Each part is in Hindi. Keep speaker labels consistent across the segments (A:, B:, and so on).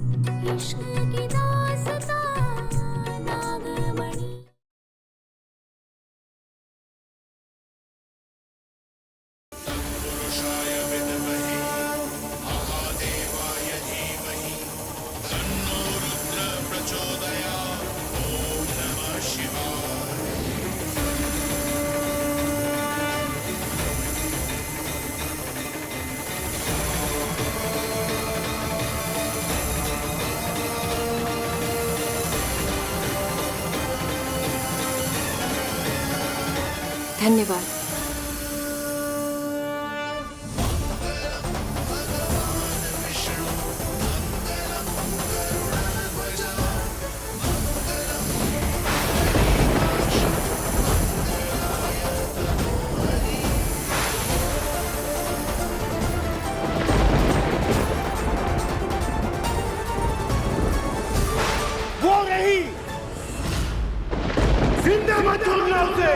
A: इश्क की दास्तां नागमणि।
B: पुरुषाय विद्महे महादेवाय धीमहि तन्नो रुद्र प्रचोदयात्। ओम नमः शिवाय।
C: धन्यवाद।
D: वो रही, जिंदा मत छोड़ना उसे।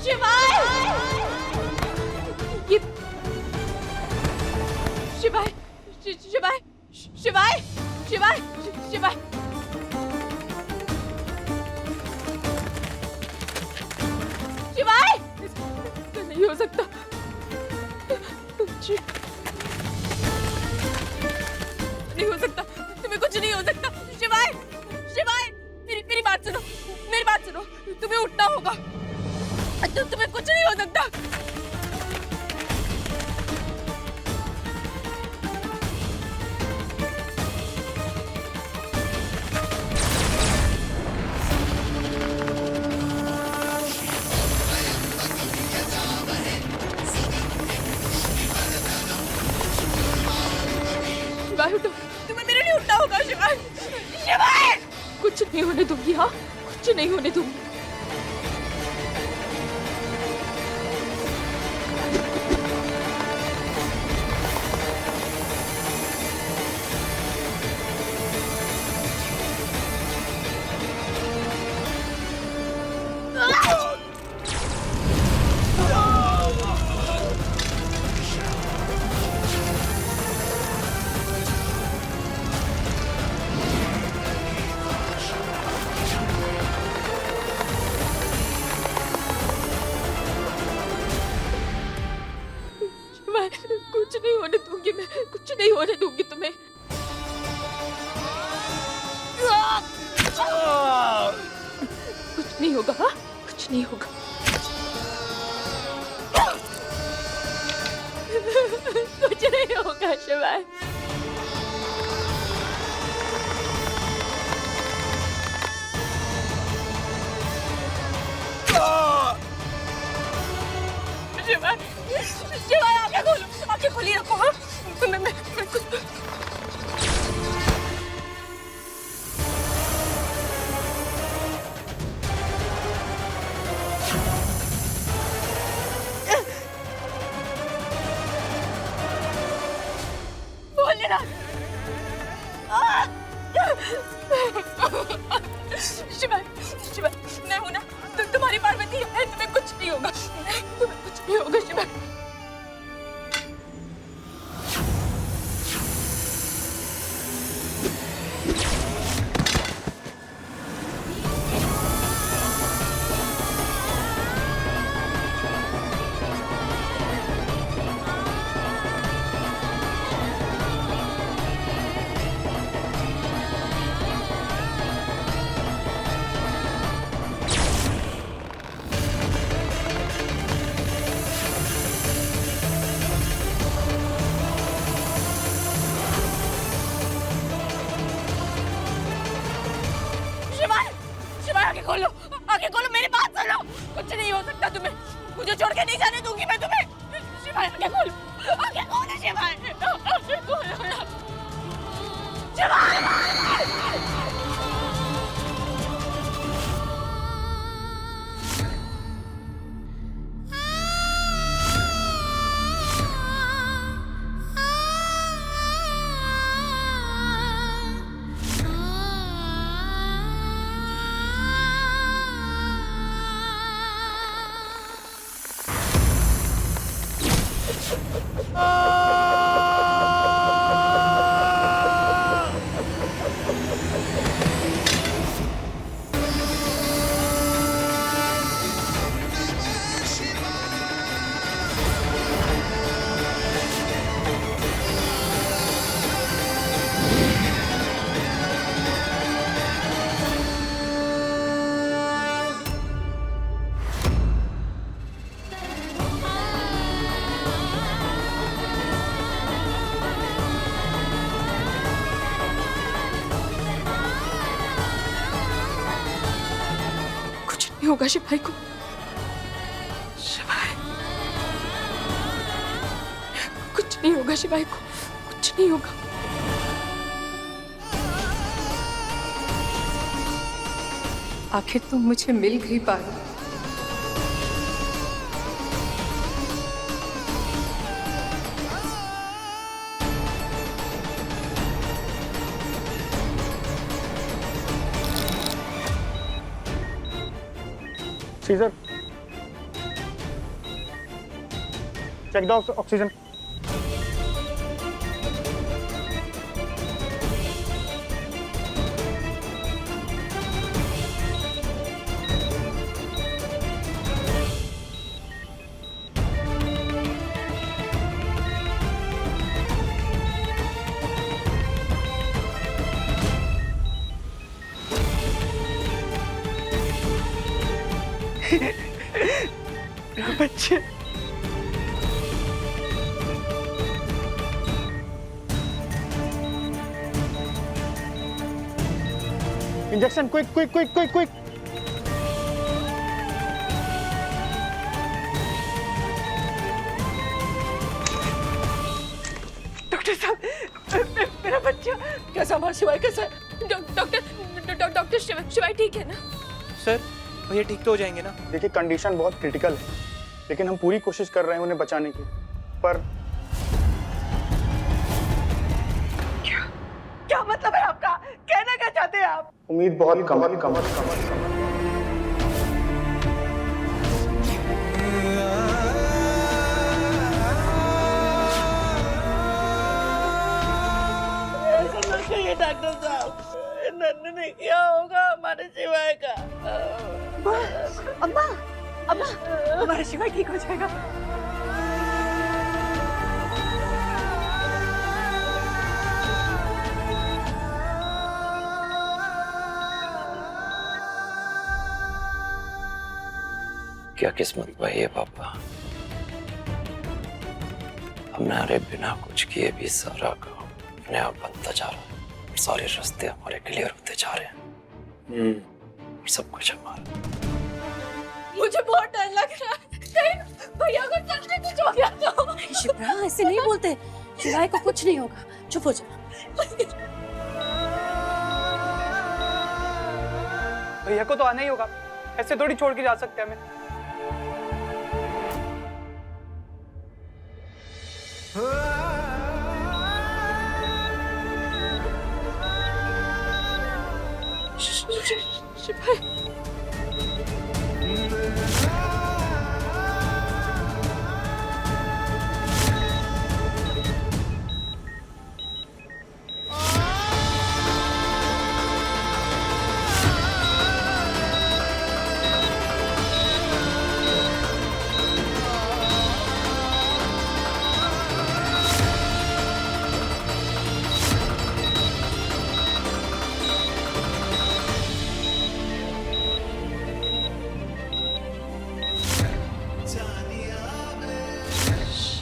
C: शिवाय, शिवाय, शिवाय, शिवाय, शिवाय, शिवाय, ऐसा नहीं हो सकता। नहीं हो सकता, तुम्हें कुछ नहीं हो सकता। शिवाय, शिवाय, मेरी बात सुनो, मेरी बात सुनो। तुम्हें उठना होगा, तुम्हें कुछ नहीं हो सकता। शिवाय उठो, तुम्हें मेरे लिए उठना होगा। शिवाय, शिवाय, कुछ नहीं होने दूंगी। हाँ, कुछ नहीं होने दूंगी। कुछ नहीं होने दूंगी, मैं कुछ नहीं होने दूंगी तुम्हें। कुछ नहीं होगा। हाँ, कुछ नहीं होगा। कुछ नहीं होगा शिवाय। शिवाय, शिवाय, आंखें खोलो, आंखें खोली रखो। हाँ, मैं कुछ बोल ना। शिवाय, शिवाय, मैं हूं ना, तुम्हारी पार्वती है। तुम्हें कुछ नहीं होगा, तुम्हें कुछ नहीं होगा शिवाय। खोलो, मेरी बात सुनो। कुछ नहीं हो सकता तुम्हें, मुझे छोड़ के नहीं जाने दूंगी मैं तुम्हें। शिवाय आंखें खोलो शिवाय, आंखें खोलो ना। शिवाय होगा शिवाय को, शिवाय कुछ नहीं होगा, शिवाय को कुछ नहीं होगा। आखिर तुम मुझे मिल गई Paro.
D: Seizure, check the oxygen. बच्चे injection, quick quick quick quick quick.
C: Doctor साहब, मेरा बच्चा कैसा, हमारा शिवाय कैसा है? डॉक्टर शिवाय ठीक है ना?
E: सर भैया ठीक तो हो जाएंगे ना?
D: देखिए कंडीशन बहुत क्रिटिकल है, लेकिन हम पूरी कोशिश कर रहे हैं उन्हें बचाने की। पर
C: क्या मतलब है आपका? कहना क्या चाहते हैं आप?
D: उम्मीद बहुत कम है।
C: ऐसा मत कहिए डॉक्टर साहब, नन्नू ने क्या होगा हमारे शिवाय का? अम्मा, हमारा शिवाय ठीक हो जाएगा।
F: क्या किस्मत भाई है पापा, हमारे बिना कुछ किए भी सारा काम अपने आप बनता जा रहा है, सारे रास्ते हमारे क्लियर होते जा रहे हैं और सब कुछ हमारा।
C: मुझे बहुत डर लग रहा है, कहीं भैया को सच में कुछ हो गया तो।
G: शिप्रा ऐसे नहीं बोलते, शिवाय को कुछ नहीं होगा, चुप हो जा।
E: भैया को तो आना ही होगा, ऐसे थोड़ी छोड़ के जा सकते हमें।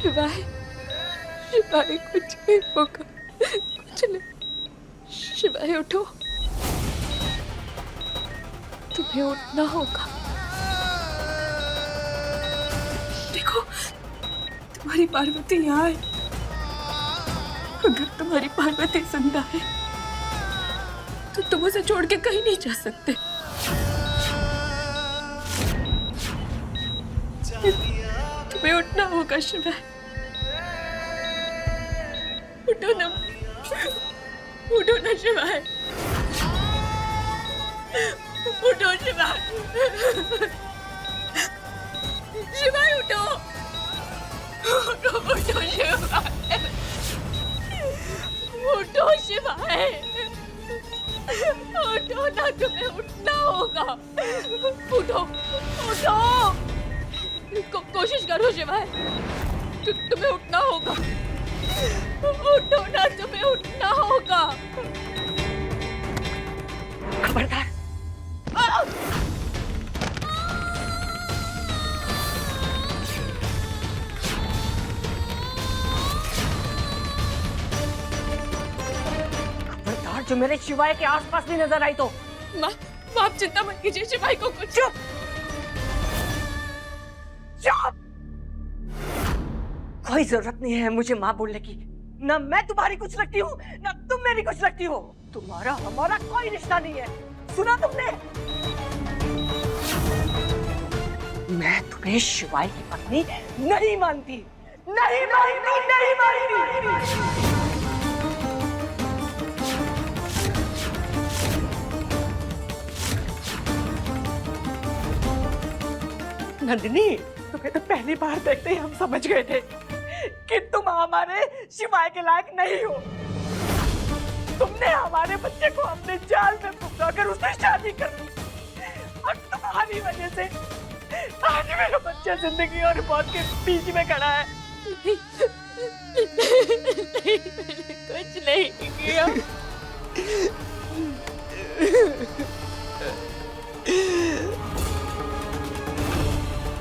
C: शिवाय शिवाय कुछ नहीं होगा, कुछ नहीं। शिवाय उठो, तुम तुम्हें उठना होगा। देखो, तुम्हारी पार्वती यहाँ है। अगर तुम्हारी पार्वती जिंदा है तो तुम उसे छोड़ के कहीं नहीं जा सकते। तुम्हें उठना होगा शिवाय। उठो ना, उठो ना शिवाय, उठो शिवाय, शिवाय उठो, उठो उठो शिवाय, उठो शिवाय, उठो ना, तुम्हें उठना होगा। उठो उठो, कोशिश करो शिवाय, तुम्हें उठना होगा। उठो ना, तुम्हें उठना होगा।
G: खबरदार। खबरदार, जो मेरे शिवाय के आसपास भी नजर आई तो।
C: माँ, आप चिंता मत कीजिए, शिवाय को कुछ।
G: चुप, चुप। कोई जरूरत नहीं है मुझे माँ बोलने की। ना मैं तुम्हारी कुछ लगती हूँ, ना तुम मेरी कुछ लगती हो। तुम्हारा हमारा कोई रिश्ता नहीं है, सुना तुमने? मैं तुम्हें शिवाय की पत्नी नहीं मानती, नहीं मानती, नहीं मानती। नंदिनी, तुम्हें तो पहली बार देखते ही हम समझ गए थे कि तुम हमारे शिवाय के लायक नहीं हो। तुमने हमारे बच्चे को अपने जाल में फंसाकर उससे शादी कर दी और तुम्हारी वजह से आज मेरा बच्चा जिंदगी और मौत के बीच में खड़ा है।
C: नहीं, कुछ नहीं किया।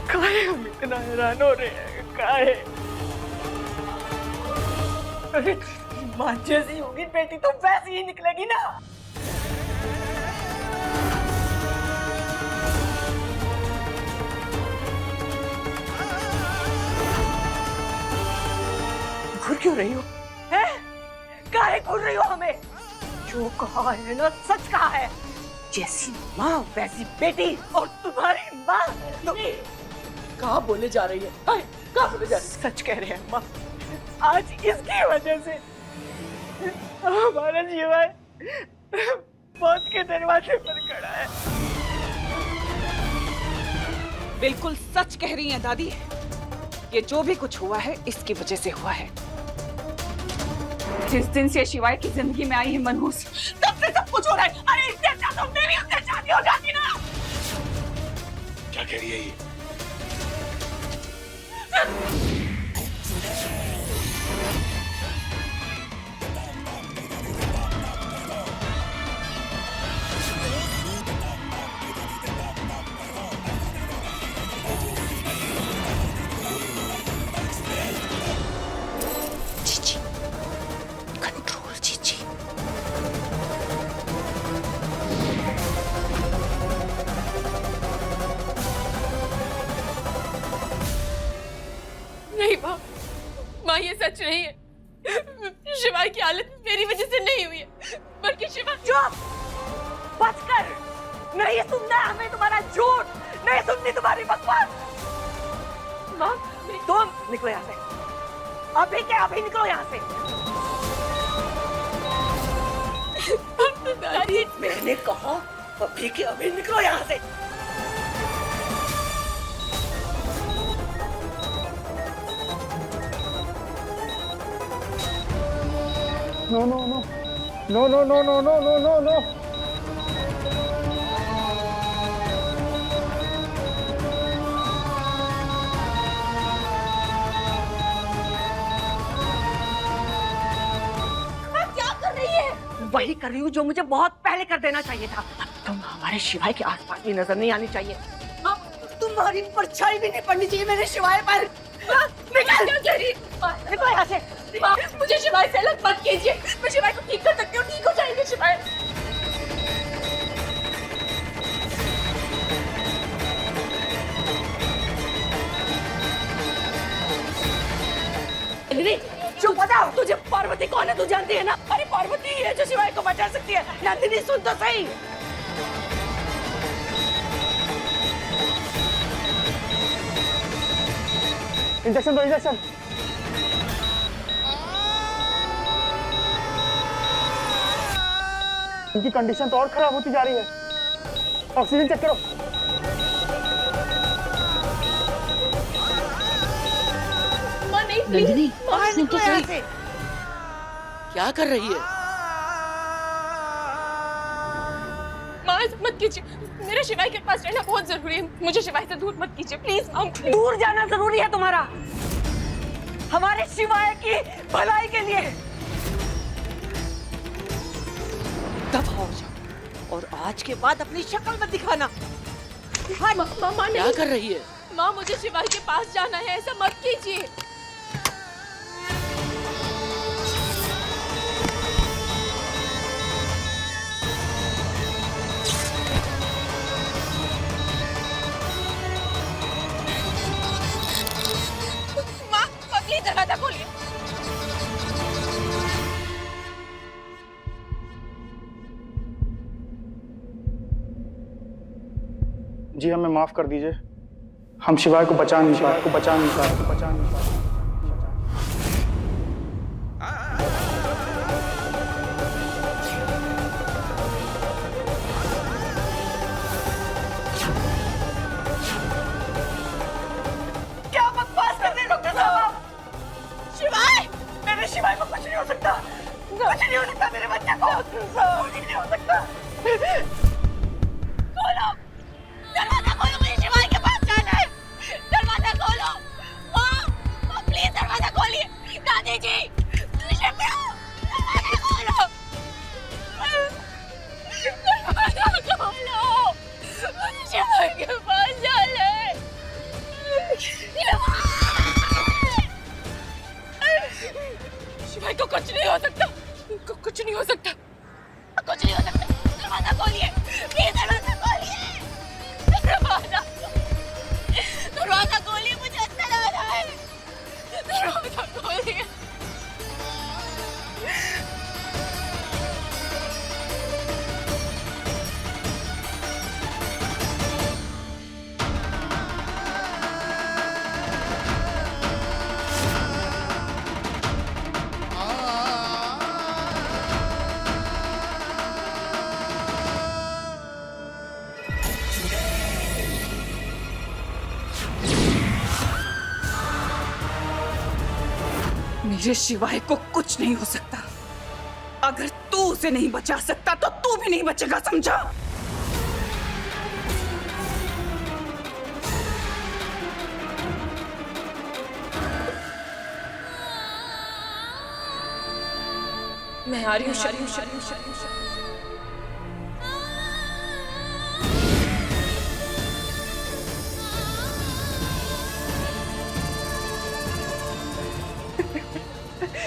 G: काहे हम इतना हैरान हो रहे हैं? काहे? अरे माँ जैसी होगी बेटी तो वैसी ही निकलेगी ना। घूर क्यों रही हो? हैं? काहे घूर रही हो हमें? जो कहा है ना सच कहा है। जैसी माँ वैसी बेटी। और तुम्हारी माँ नहीं। कहाँ बोले जा रही है? कहाँ बोले जा रही है? सच कह रहे हैं माँ, आज इसकी वजह से हमारा जीवन मौत के दरवाजे पर खड़ा है।
H: बिल्कुल सच कह रही हैं दादी। ये जो भी कुछ हुआ है इसकी वजह से हुआ है। जिस दिन से शिवाय की जिंदगी में आई है मनहूस, तब से सब कुछ हो रहा है। अरे इससे अच्छा तो मेरी उससे शादी हो जाती ना।
B: क्या कह रही है ये?
G: जीजी, कंट्रोल जीजी।
C: नहीं माँ, माँ ये सच नहीं है। शिवाय की हालत मेरी वजह से नहीं हुई है, बल्कि शिवाय।
G: चुप, बच कर। नहीं सुनना हमें तुम्हारा झूठ, नहीं सुननी तुम्हारी बकवास। माँ, तुम निकलो यहाँ से। अभी के अभी निकलो यहाँ से।
C: दादी,
G: मैंने कहा अभी के अभी निकलो यहाँ से।
D: No, no, no. No, no, no, no, no, no, no, no.
G: क्या कर रही है? वही कर रही हूँ जो मुझे बहुत पहले कर देना चाहिए था। अब तुम हमारे शिवाय के आसपास भी नजर नहीं आनी चाहिए। अब तुम्हारी परछाई भी नहीं पड़नी चाहिए मेरे शिवाय पर। निकल, निकल यहाँ से।
C: माँ, मुझे शिवाय से अलग मत कीजिए। मैं शिवाय को ठीक कर सकती हूँ, ठीक हो जाएंगे शिवाय।
G: तू जानती है ना, अरे पार्वती है जो शिवाय को बचा सकती है। नंदिनी सुन तो सही।
D: इंजेक्शन दो, इंजेक्शन। इनकी कंडीशन तो और खराब होती जा रही है। ऑक्सीजन चेक करो।
C: माँ नहीं, प्लीज
G: बाहर निकलो यहाँ से। क्या कर रही है?
C: माँ ऐसा मत कीजिए, मेरे शिवाय के पास रहना बहुत जरूरी है। मुझे शिवाय से दूर मत कीजिए प्लीज माँ।
G: दूर जाना जरूरी है तुम्हारा, हमारे शिवाय की भलाई के लिए। दफा हो जाओ और आज के बाद अपनी शक्ल मत दिखाना।
C: माँ
G: क्या कर रही है?
C: माँ मुझे शिवाय के पास जाना है, ऐसा मत कीजिए। माँ प्लीज दरवाजा खोलिए।
D: जी हमें माफ कर दीजिए, हम शिवाय को बचा नहीं पाए।
G: क्या बकवास कर रहे हैं डॉक्टर साहब? शिवाय, मेरे शिवाय को कुछ नहीं हो सकता, कुछ नहीं हो सकता मेरे बच्चे को, कुछ नहीं हो सकता। खोलो दरवाजा, खोलो, मुझे शिवाय के पास जाना है। दरवाजा खोलो माँ, प्लीज दरवाजा खोलिए। दादी जी दरवाजा खोलो, दरवाजा खोलो, मुझे शिवाय के पास जाना है। शिवाय को कुछ नहीं हो सकता, कुछ नहीं हो सकता, कुछ नहीं हो सकता। दरवाजा खोलिए प्लीज, दरवाजा खोलिए, दरवाजा खोलिए, मुझे अंदर आना है। दरवाजा खोलिए।
H: मेरे शिवाय को कुछ नहीं हो सकता। अगर तू उसे नहीं बचा सकता तो तू भी नहीं बचेगा, समझा?
C: मैं आ रही हूँ शरीफ।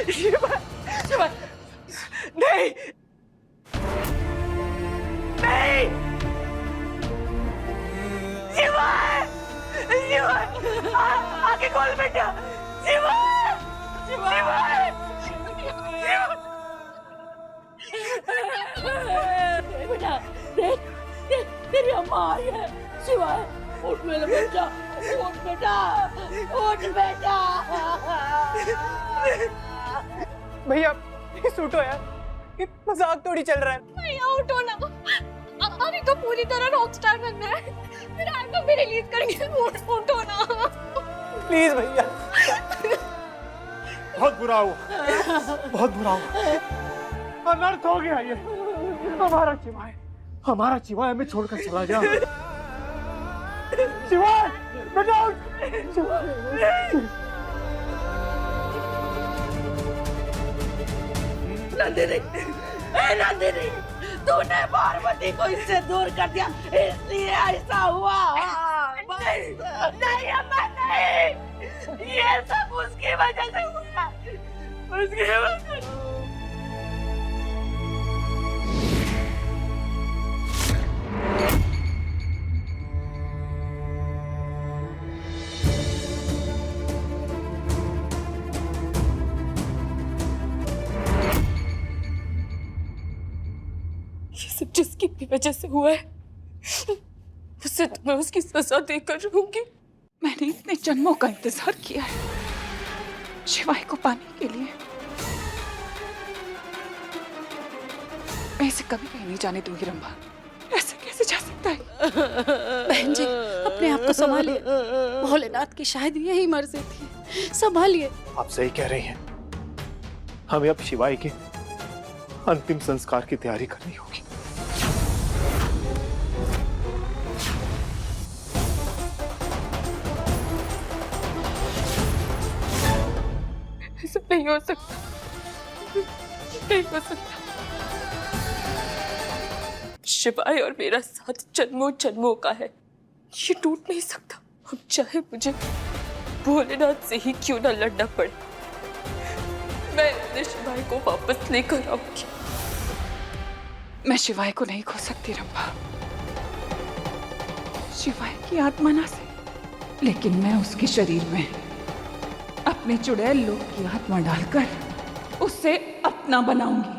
G: शिवाय, शिवाय, नहीं, नहीं, शिवाय, शिवाय, आगे खोल बेटा, शिवाय, शिवाय, बेटा, देख, देख, तेरी अम्मा आई है। शिवाय, उठ मेरा बेटा, उठ बेटा, उठ बेटा।
E: भैया प्लीज उठो यार, ये मजाक थोड़ी चल रहा है।
C: भैया उठो ना, अभी तो पूरी तरह रॉकस्टार बनना है, फिर एल्बम भी रिलीज करेंगे। उठो ना
E: प्लीज भैया।
D: बहुत बुरा हुआ, बहुत बुरा हुआ। अनर्थ हो गया ये। हमारा शिवाय हमें छोड़कर चला गया। शिवाय बेटा उठ।
G: नंदिनी, नंदिनी, तूने पार्वती को इससे दूर कर दिया, इसलिए ऐसा हुआ। नहीं अम्मा, नहीं, ये सब उसकी वजह से हुआ, उसकी वजह से।
C: ये सब जिसकी भी वजह से हुआ है, उसे तो मैं उसकी सजा देकर रहूंगी।
H: मैंने इतने जन्मों का इंतजार किया है शिवाय को पाने के लिए। मैं इसे कभी कहीं नहीं जाने दूंगी रंभा। ऐसे कैसे जा सकता है?
I: बहन जी, अपने आप को संभालिए। भोलेनाथ की शायद यही मर्जी थी, संभालिए।
B: आप सही कह रही हैं। हमें अब शिवाय के अंतिम संस्कार की तैयारी करनी होगी।
C: ऐसा नहीं हो सकता, नहीं हो सकता। शिवाय और मेरा साथ जन्मों जन्मों का है, ये टूट नहीं सकता। अब चाहे मुझे भोलेनाथ से ही क्यों ना लड़ना पड़े, मैं अपने शिवाय को वापस लेकर आऊंगी।
H: मैं शिवाय को नहीं खो सकती रंभा। शिवाय की आत्मा ना से, लेकिन मैं उसके शरीर में अपने चुड़ैल लोग की आत्मा डालकर उसे अपना बनाऊंगी।